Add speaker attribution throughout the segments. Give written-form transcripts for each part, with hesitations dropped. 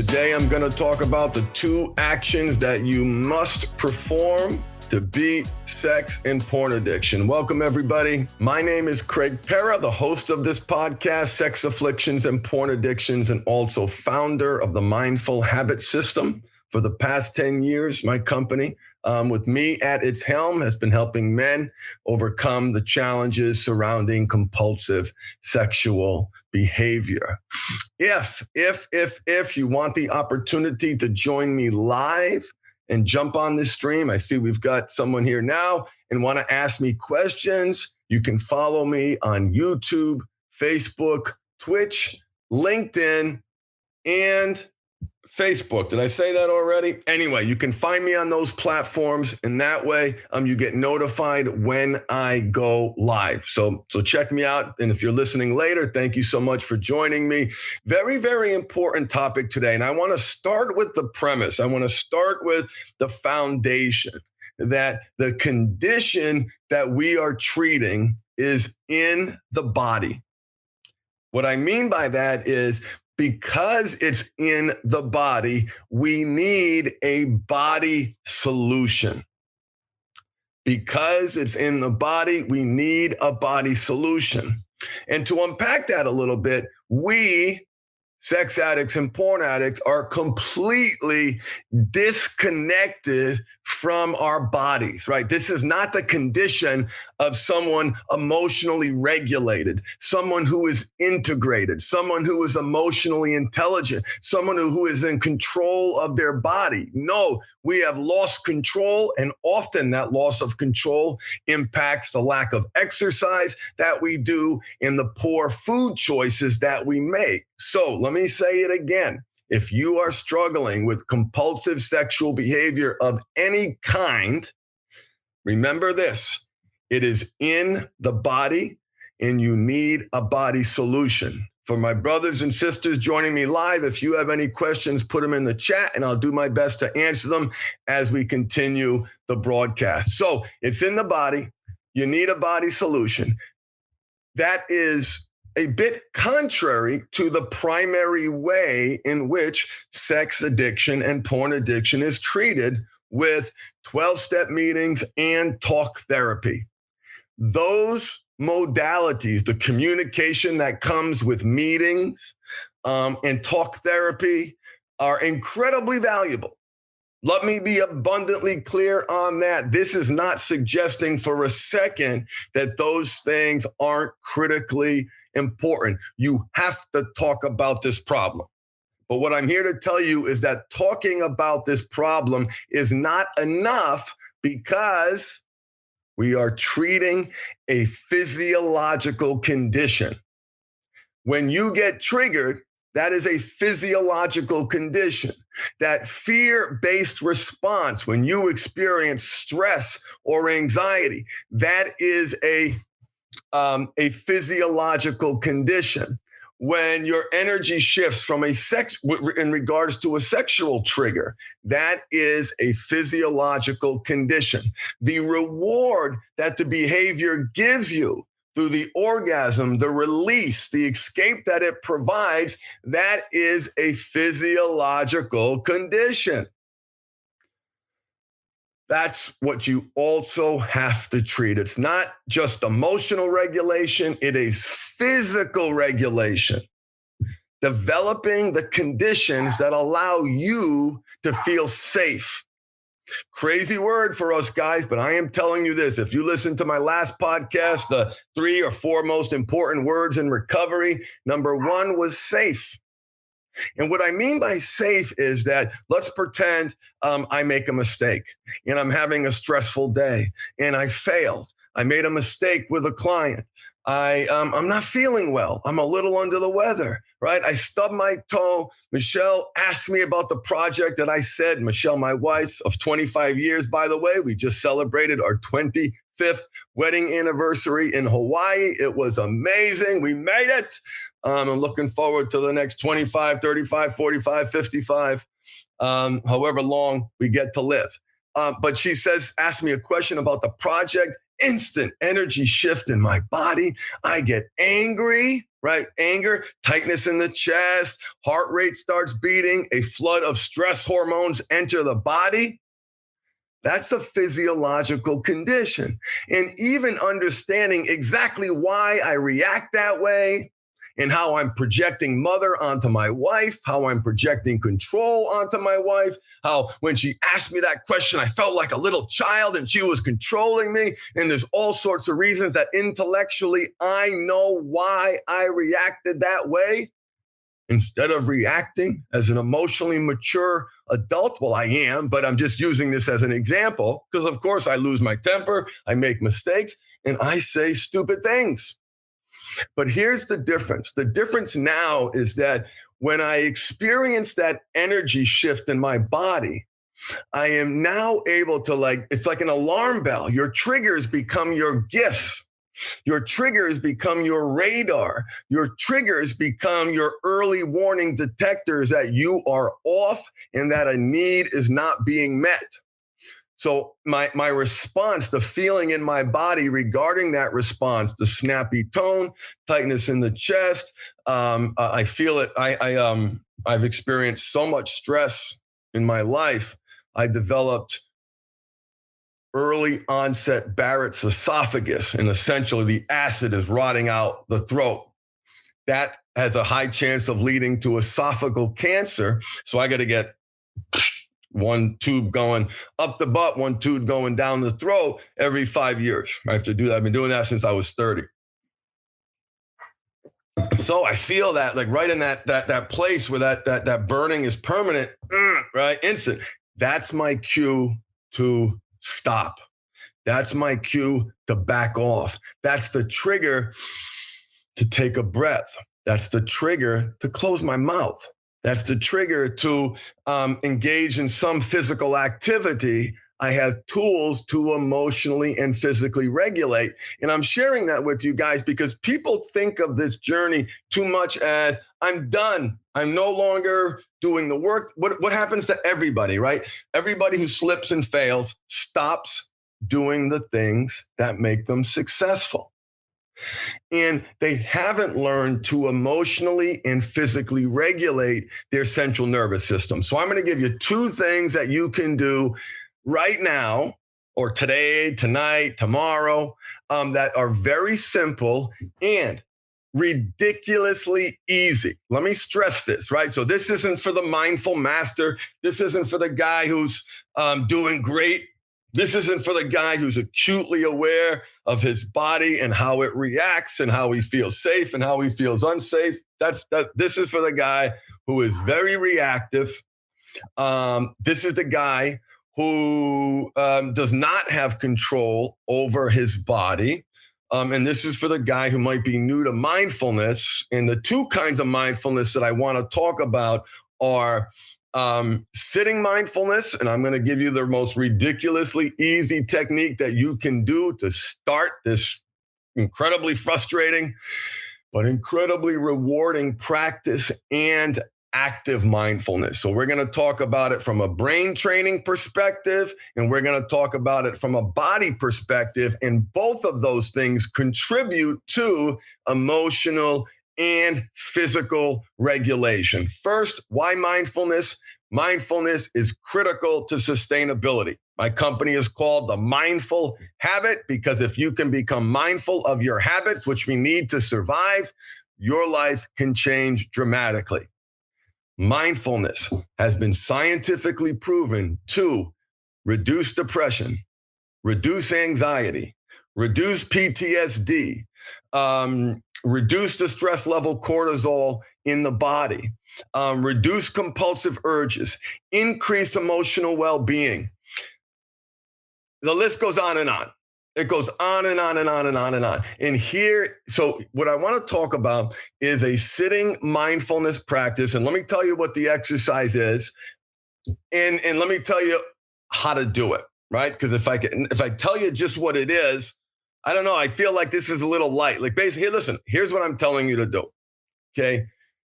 Speaker 1: Today, I'm going to talk about the 2 actions that you must perform to beat sex and porn addiction. Welcome, everybody. My name is Craig Pera, the host of this podcast, Sex Afflictions and Porn Addictions, and also founder of the Mindful Habit System. For the past 10 years, my company, with me at its helm, has been helping men overcome the challenges surrounding compulsive sexual behavior. If you want the opportunity to join me live and jump on this stream, I see we've got someone here now and want to ask me questions, you can follow me on YouTube, Facebook, Twitch, LinkedIn, and Facebook. Did I say that already? Anyway, you can find me on those platforms, and that way you get notified when I go live. So check me out. And if you're listening later, thank you so much for joining me. Very, very important topic today. And I want to start with the premise. I want to start with the foundation that the condition that we are treating is in the body. What I mean by that is, because it's in the body, we need a body solution. Because it's in the body, we need a body solution. And to unpack that a little bit, we, sex addicts and porn addicts, are completely disconnected from our bodies, right? This is not the condition of someone emotionally regulated, someone who is integrated, someone who is emotionally intelligent, someone who is in control of their body. No, we have lost control, and often that loss of control impacts the lack of exercise that we do and the poor food choices that we make. So let me say it again. If you are struggling with compulsive sexual behavior of any kind, remember this: it is in the body and you need a body solution. For my brothers and sisters joining me live, if you have any questions, put them in the chat and I'll do my best to answer them as we continue the broadcast. So it's in the body. You need a body solution. That is a bit contrary to the primary way in which sex addiction and porn addiction is treated, with 12-step meetings and talk therapy. Those modalities, the communication that comes with meetings and talk therapy, are incredibly valuable. Let me be abundantly clear on that. This is not suggesting for a second that those things aren't critically important. You have to talk about this problem. But what I'm here to tell you is that talking about this problem is not enough, because we are treating a physiological condition. When you get triggered, that is a physiological condition. That fear-based response, when you experience stress or anxiety, that is a physiological condition. When your energy shifts from in regards to a sexual trigger, that is a physiological condition. The reward that the behavior gives you through the orgasm, the release, the escape that it provides, that is a physiological condition. That's what you also have to treat. It's not just emotional regulation, it is physical regulation. Developing the conditions that allow you to feel safe. Crazy word for us guys, but I am telling you this. If you listen to my last podcast, the 3 or 4 most important words in recovery, number 1 was safe. And what I mean by safe is that, let's pretend I make a mistake and I'm having a stressful day and I failed. I made a mistake with a client. I'm not feeling well. I'm a little under the weather, right? I stubbed my toe. Michelle asked me about the project that I said. Michelle, my wife of 25 years, by the way, we just celebrated our 25th wedding anniversary in Hawaii. It was amazing. We made it. I'm looking forward to the next 25, 35, 45, 55, however long we get to live. But she asked me a question about the project. Instant energy shift in my body. I get angry. right? Anger, tightness in the chest, heart rate starts beating, a flood of stress hormones enter the body. That's a physiological condition. And even understanding exactly why I react that way and how I'm projecting mother onto my wife, how I'm projecting control onto my wife, how when she asked me that question, I felt like a little child and she was controlling me. And there's all sorts of reasons that intellectually I know why I reacted that way. Instead of reacting as an emotionally mature adult, well, I am, but I'm just using this as an example because, of course, I lose my temper, I make mistakes, and I say stupid things. But here's the difference. The difference now is that when I experience that energy shift in my body, I am now able to it's like an alarm bell. Your triggers become your gifts. Your triggers become your radar. Your triggers become your early warning detectors that you are off and that a need is not being met. So my response, the feeling in my body regarding that response, the snappy tone, tightness in the chest, I feel it. I've experienced so much stress in my life. I developed early onset Barrett's esophagus, and essentially the acid is rotting out the throat. That has a high chance of leading to esophageal cancer. So I got to get one tube going up the butt, one tube going down the throat every 5 years. I have to do that. I've been doing that since I was 30. So I feel that like right in that place where that burning is permanent, right? Instant. That's my cue to stop. That's my cue to back off. That's the trigger to take a breath. That's the trigger to close my mouth. That's the trigger to engage in some physical activity. I have tools to emotionally and physically regulate. And I'm sharing that with you guys because people think of this journey too much as I'm done. I'm no longer doing the work. What happens to everybody, right? Everybody who slips and fails stops doing the things that make them successful. And they haven't learned to emotionally and physically regulate their central nervous system. So I'm going to give you 2 things that you can do right now or today, tonight, tomorrow, that are very simple and ridiculously easy. Let me stress this, right? So this isn't for the mindful master. This isn't for the guy who's doing great. This isn't for the guy who's acutely aware of his body and how it reacts and how he feels safe and how he feels unsafe. This is for the guy who is very reactive. This is the guy who does not have control over his body. And this is for the guy who might be new to mindfulness. And the 2 kinds of mindfulness that I want to talk about are sitting mindfulness. And I'm going to give you the most ridiculously easy technique that you can do to start this incredibly frustrating, but incredibly rewarding practice and active mindfulness. So we're going to talk about it from a brain training perspective, and we're going to talk about it from a body perspective. And both of those things contribute to emotional and physical regulation. First, why mindfulness? Mindfulness is critical to sustainability. My company is called The Mindful Habit because if you can become mindful of your habits, which we need to survive, your life can change dramatically. Mindfulness has been scientifically proven to reduce depression, reduce anxiety, reduce PTSD, reduce the stress level cortisol in the body, reduce compulsive urges, increase emotional well-being. The list goes on and on. It goes on and on and on and on and on. And here, so what I want to talk about is a sitting mindfulness practice. And let me tell you what the exercise is. And let me tell you how to do it, right? Because if I tell you just what it is, I don't know. I feel like this is a little light. Like basically, listen, here's what I'm telling you to do. Okay.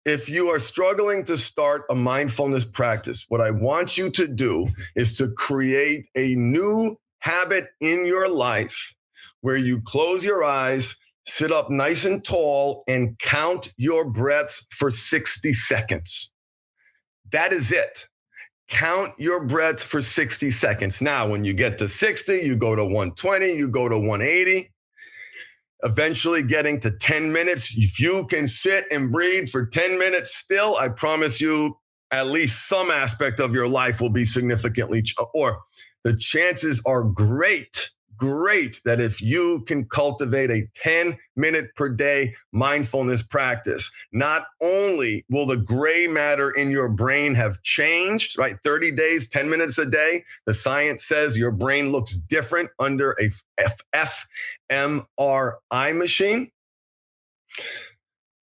Speaker 1: If you are struggling to start a mindfulness practice, what I want you to do is to create a new habit in your life where you close your eyes Sit up nice and tall and count your breaths for 60 seconds. That is it. Count your breaths for 60 seconds. Now, when you get to 60, you go to 120, you go to 180, eventually getting to 10 minutes. If you can sit and breathe for 10 minutes still, I promise you, at least some aspect of your life will be significantly, or the chances are great that if you can cultivate a 10-minute per day mindfulness practice, not only will the gray matter in your brain have changed, right? 30 days, 10 minutes a day. The science says your brain looks different under a fMRI machine.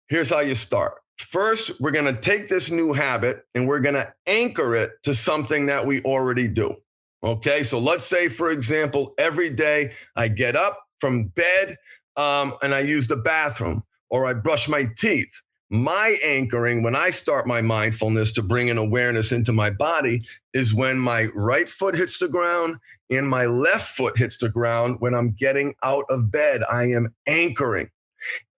Speaker 1: Here's how you start. First, we're going to take this new habit and we're going to anchor it to something that we already do. Okay, so let's say, for example, every day I get up from bed and I use the bathroom or I brush my teeth. My anchoring when I start my mindfulness to bring an awareness into my body is when my right foot hits the ground and my left foot hits the ground when I'm getting out of bed. I am anchoring.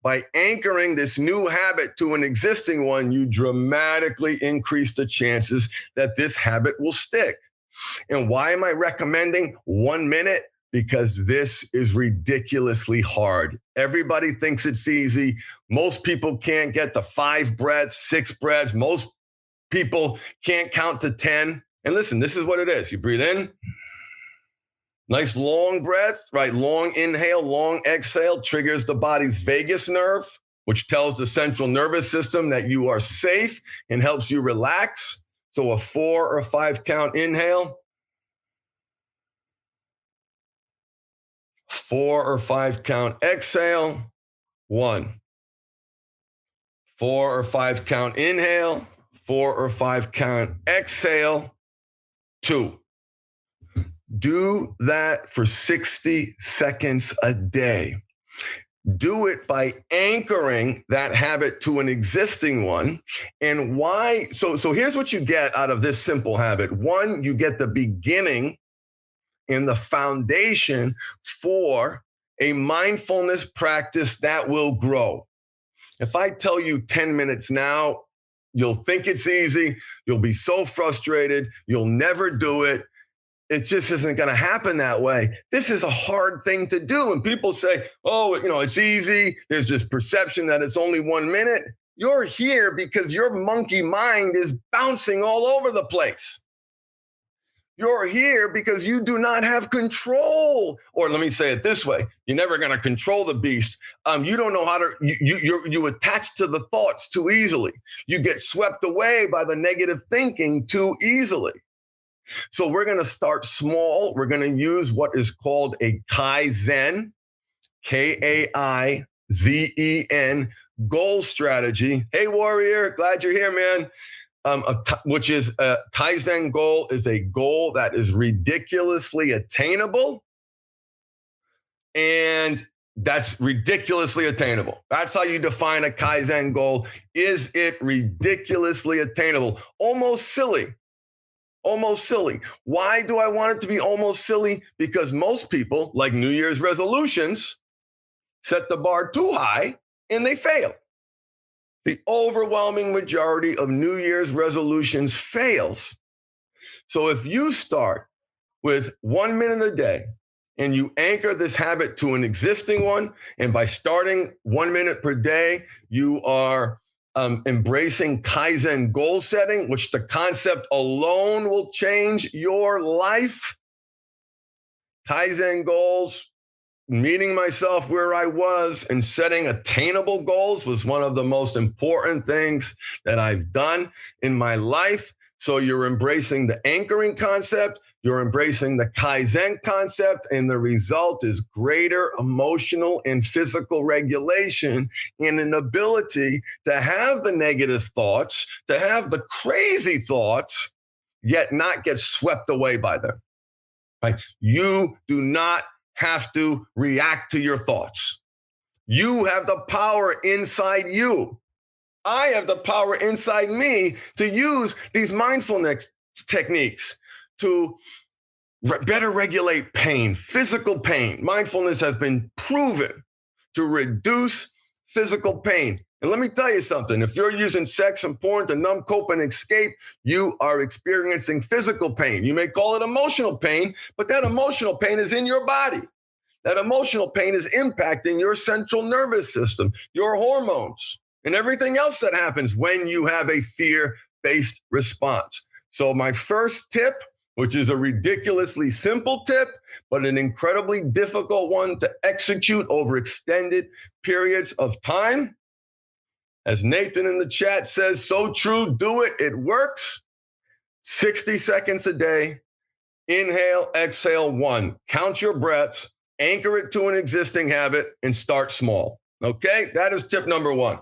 Speaker 1: By anchoring this new habit to an existing one, you dramatically increase the chances that this habit will stick. And why am I recommending 1 minute? Because this is ridiculously hard. Everybody thinks it's easy. Most people can't get to 5 breaths, 6 breaths. Most people can't count to 10. And listen, this is what it is. You breathe in, nice long breath, right? Long inhale, long exhale triggers the body's vagus nerve, which tells the central nervous system that you are safe and helps you relax. So a 4 or 5 count inhale, 4 or 5 count exhale, 1. 4 or 5 count inhale, 4 or 5 count exhale, 2. Do that for 60 seconds a day. Do it by anchoring that habit to an existing one. And why? So here's what you get out of this simple habit. 1, you get the beginning and the foundation for a mindfulness practice that will grow. If I tell you 10 minutes now, you'll think it's easy. You'll be so frustrated. You'll never do it. It just isn't going to happen that way. This is a hard thing to do. And people say, oh, it's easy. There's this perception that it's only 1 minute. You're here because your monkey mind is bouncing all over the place. You're here because you do not have control. Or let me say it this way. You're never going to control the beast. You don't know how to, you attach to the thoughts too easily. You get swept away by the negative thinking too easily. So we're going to start small. We're going to use what is called a Kaizen, Kaizen, goal strategy. Hey, warrior, glad you're here, man. Which is a Kaizen goal is a goal that is ridiculously attainable. And that's ridiculously attainable. That's how you define a Kaizen goal. Is it ridiculously attainable? Almost silly. Almost silly. Why do I want it to be almost silly? Because most people, like New Year's resolutions, set the bar too high and they fail. The overwhelming majority of New Year's resolutions fails. So if you start with 1 minute a day and you anchor this habit to an existing one, and by starting 1 minute per day, you are embracing Kaizen goal setting, which the concept alone will change your life. Kaizen goals, meeting myself where I was and setting attainable goals was one of the most important things that I've done in my life. So you're embracing the anchoring concept, you're embracing the Kaizen concept, and the result is greater emotional and physical regulation and an ability to have the negative thoughts, to have the crazy thoughts, yet not get swept away by them. Right? You do not have to react to your thoughts. You have the power inside you. I have the power inside me to use these mindfulness techniques to better regulate pain, physical pain. Mindfulness has been proven to reduce physical pain. And let me tell you something, if you're using sex and porn to numb, cope, and escape, you are experiencing physical pain. You may call it emotional pain, but that emotional pain is in your body. That emotional pain is impacting your central nervous system, your hormones, and everything else that happens when you have a fear-based response. So my first tip, which is a ridiculously simple tip, but an incredibly difficult one to execute over extended periods of time. As Nathan in the chat says, so true, do it, it works. 60 seconds a day, inhale, exhale, 1. Count your breaths, anchor it to an existing habit, and start small. Okay, that is tip number 1.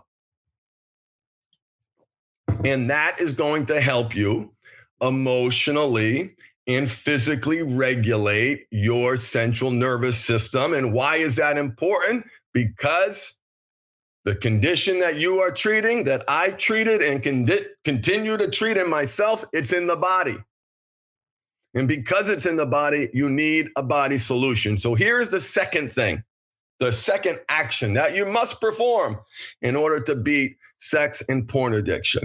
Speaker 1: And that is going to help you emotionally and physically regulate your central nervous system. And why is that important? Because the condition that you are treating, that I've treated and continue to treat in myself, it's in the body. And because it's in the body, you need a body solution. So here's the second thing, the second action that you must perform in order to beat sex and porn addiction.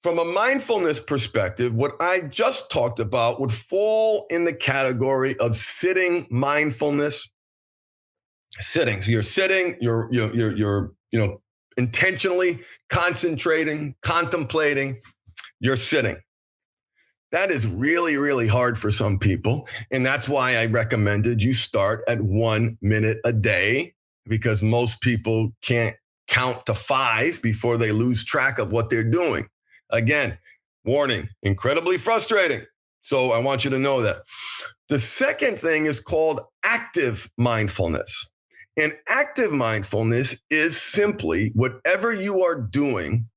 Speaker 1: From a mindfulness perspective, what I just talked about would fall in the category of sitting mindfulness. Sitting. So you're sitting, you're intentionally concentrating, contemplating, you're sitting. That is really, really hard for some people. And that's why I recommended you start at 1 minute a day, because most people can't count to 5 before they lose track of what they're doing. Again, warning, incredibly frustrating. So I want you to know that. The second thing is called active mindfulness. And active mindfulness is simply whatever you are doing,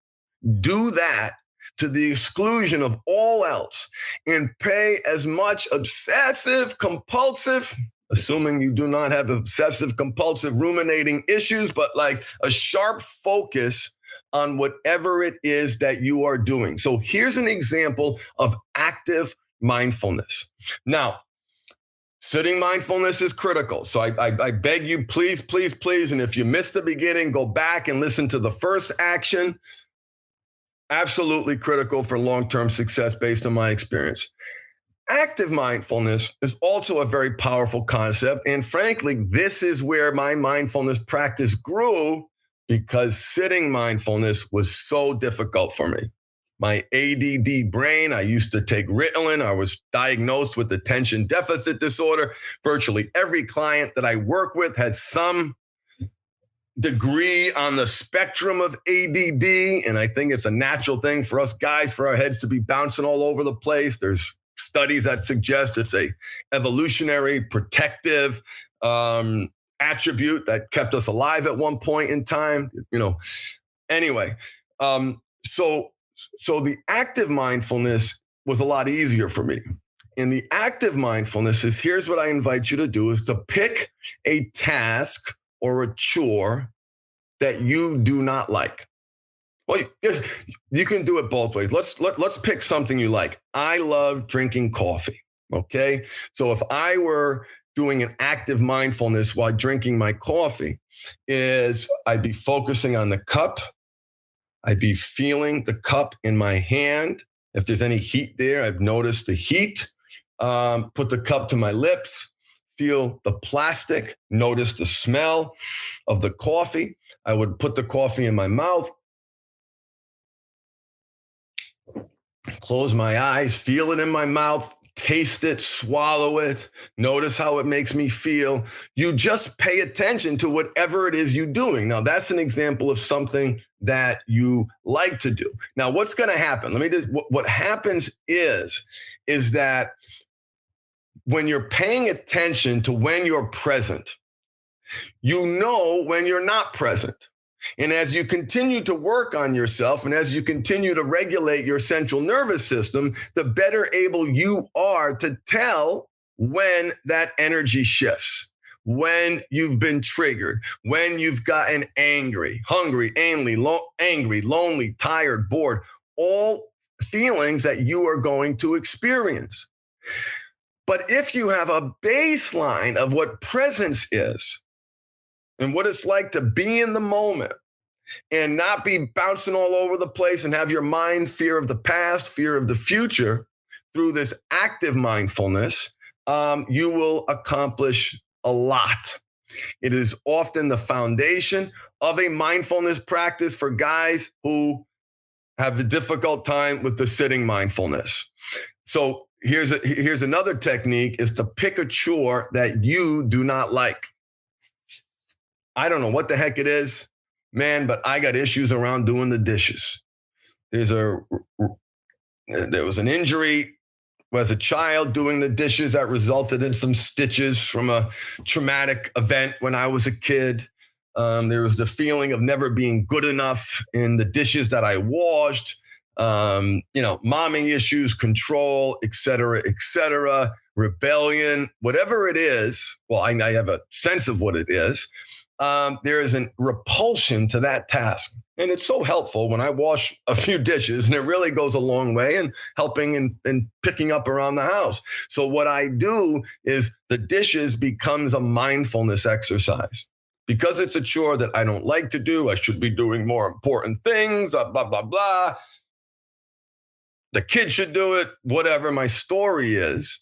Speaker 1: do that to the exclusion of all else and pay as much obsessive compulsive, assuming you do not have obsessive compulsive ruminating issues, but like a sharp focus on whatever it is that you are doing. So here's an example of active mindfulness. Now, sitting mindfulness is critical. So I beg you, please, please, please. And if you missed the beginning, go back and listen to the first action. Absolutely critical for long-term success based on my experience. Active mindfulness is also a very powerful concept. And frankly, this is where my mindfulness practice grew, because sitting mindfulness was so difficult for me. My ADD brain, I used to take Ritalin. I was diagnosed with attention deficit disorder. Virtually every client that I work with has some degree on the spectrum of ADD. And I think it's a natural thing for us guys, for our heads to be bouncing all over the place. There's studies that suggest it's a evolutionary protective attribute that kept us alive at one point in time. Anyway, so the active mindfulness was a lot easier for me. And the active mindfulness is, here's what I invite you to do, is to pick a task or a chore that you do not like. Well, yes, you can do it both ways. Let's pick something you like. I love drinking coffee. Okay. So if I were doing an active mindfulness while drinking my coffee, I'd be focusing on the cup. I'd be feeling the cup in my hand. If there's any heat there, I've noticed the heat. Put the cup to my lips, feel the plastic, notice the smell of the coffee. I would put the coffee in my mouth, close my eyes, feel it in my mouth, taste it, swallow it, notice how it makes me feel. You just pay attention to whatever it is you're doing. Now, that's an example of something that you like to do. Now, what's going to happen? What happens is that when you're paying attention to when you're present, you know when you're not present. And as you continue to work on yourself and as you continue to regulate your central nervous system, the better able you are to tell when that energy shifts, when you've been triggered, when you've gotten angry, hungry, angry, lonely, tired, bored, all feelings that you are going to experience. But if you have a baseline of what presence is, and what it's like to be in the moment and not be bouncing all over the place and have your mind fear of the past, fear of the future, through this active mindfulness, you will accomplish a lot. It is often the foundation of a mindfulness practice for guys who have a difficult time with the sitting mindfulness. So here's another technique, is to pick a chore that you do not like. I don't know what the heck it is, man, but I got issues around doing the dishes. There was an injury as a child doing the dishes that resulted in some stitches from a traumatic event when I was a kid. There was the feeling of never being good enough in the dishes that I washed. Momming issues, control, et cetera, rebellion, whatever it is. Well, I have a sense of what it is. There is a repulsion to that task. And it's so helpful when I wash a few dishes, and it really goes a long way in helping and picking up around the house. So what I do is the dishes becomes a mindfulness exercise. Because it's a chore that I don't like to do, I should be doing more important things, blah, blah, blah, blah. The kid should do it, whatever. My story is,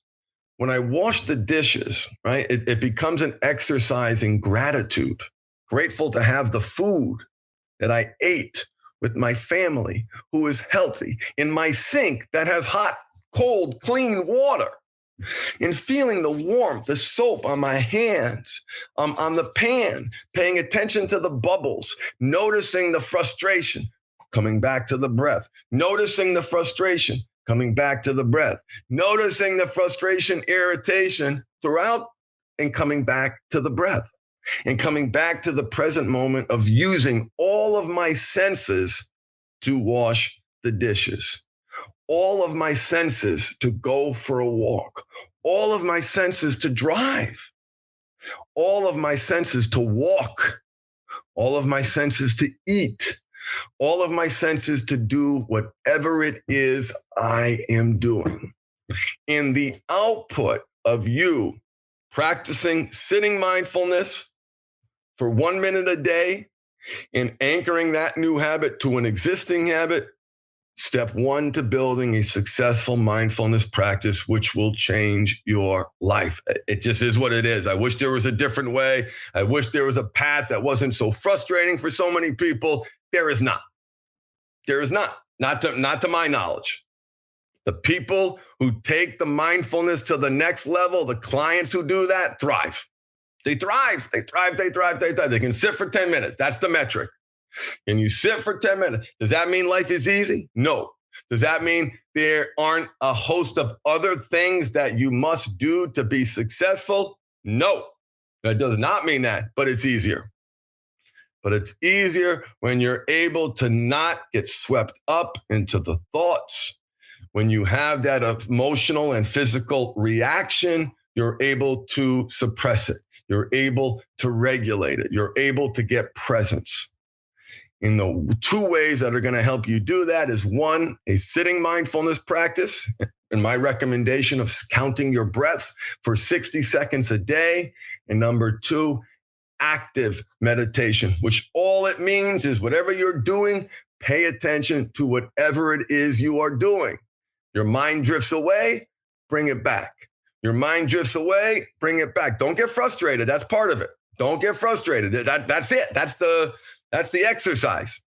Speaker 1: when I wash the dishes, right, it becomes an exercise in gratitude, grateful to have the food that I ate with my family, who is healthy, in my sink that has hot, cold, clean water, in feeling the warmth, the soap on my hands, on the pan, paying attention to the bubbles, noticing the frustration, coming back to the breath, noticing the frustration, coming back to the breath, noticing the frustration, irritation throughout, and coming back to the breath, and coming back to the present moment of using all of my senses to wash the dishes, all of my senses to go for a walk, all of my senses to drive, all of my senses to walk, all of my senses to eat, all of my senses to do whatever it is I am doing. And the output of you practicing sitting mindfulness for 1 minute a day and anchoring that new habit to an existing habit, step one to building a successful mindfulness practice, which will change your life. It just is what it is. I wish there was a different way. I wish there was a path that wasn't so frustrating for so many people. There is not. There is not. Not to my knowledge. The people who take the mindfulness to the next level, the clients who do that, thrive. They thrive. They thrive. They can sit for 10 minutes. That's the metric. Can you sit for 10 minutes? Does that mean life is easy? No. Does that mean there aren't a host of other things that you must do to be successful? No. That does not mean that, but it's easier. But it's easier when you're able to not get swept up into the thoughts. When you have that emotional and physical reaction, you're able to suppress it. You're able to regulate it. You're able to get presence. In the two ways that are going to help you do that is, one, a sitting mindfulness practice, and my recommendation of counting your breath for 60 seconds a day. And number two, active meditation, which all it means is whatever you're doing, pay attention to whatever it is you are doing. Your mind drifts away, bring it back. Your mind drifts away, bring it back. Don't get frustrated. That's part of it. Don't get frustrated. That's it. That's the exercise.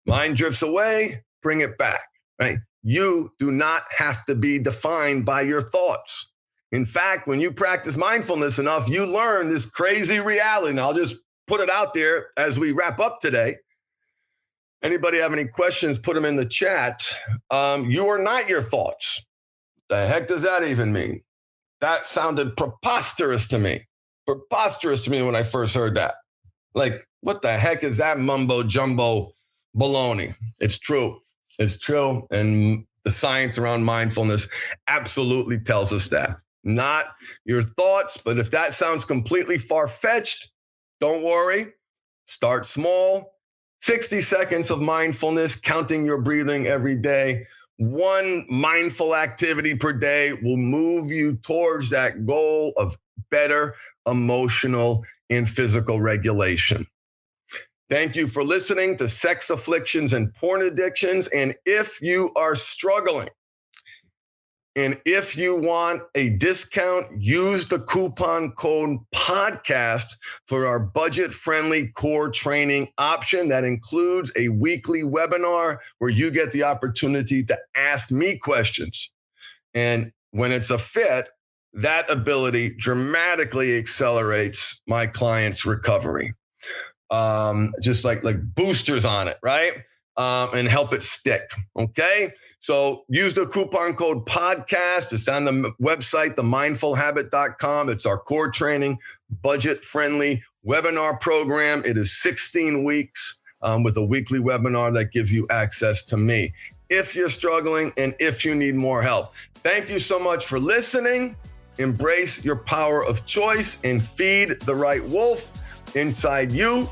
Speaker 1: Mind drifts away, bring it back, right? You do not have to be defined by your thoughts. In fact, when you practice mindfulness enough, you learn this crazy reality. And I'll just put it out there as we wrap up today. Anybody have any questions, put them in the chat. You are not your thoughts. The heck does that even mean? That sounded preposterous to me. Preposterous to me when I first heard that. Like, what the heck is that mumbo jumbo baloney? It's true. It's true. And the science around mindfulness absolutely tells us that. Not your thoughts, but if that sounds completely far-fetched, don't worry. Start small. 60 seconds of mindfulness, counting your breathing every day. One mindful activity per day will move you towards that goal of better emotional and physical regulation. Thank you for listening to Sex Afflictions and Porn Addictions. And if you are struggling, and if you want a discount, use the coupon code podcast for our budget-friendly core training option that includes a weekly webinar where you get the opportunity to ask me questions. And when it's a fit, that ability dramatically accelerates my client's recovery. Just like boosters on it, right? And help it stick, okay? So use the coupon code podcast. It's on the website, themindfulhabit.com. It's our core training, budget-friendly webinar program. It is 16 weeks with a weekly webinar that gives you access to me if you're struggling and if you need more help. Thank you so much for listening. Embrace your power of choice and feed the right wolf inside you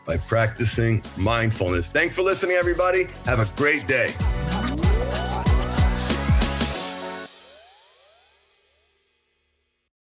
Speaker 1: by practicing mindfulness. Thanks for listening, everybody. Have a great day.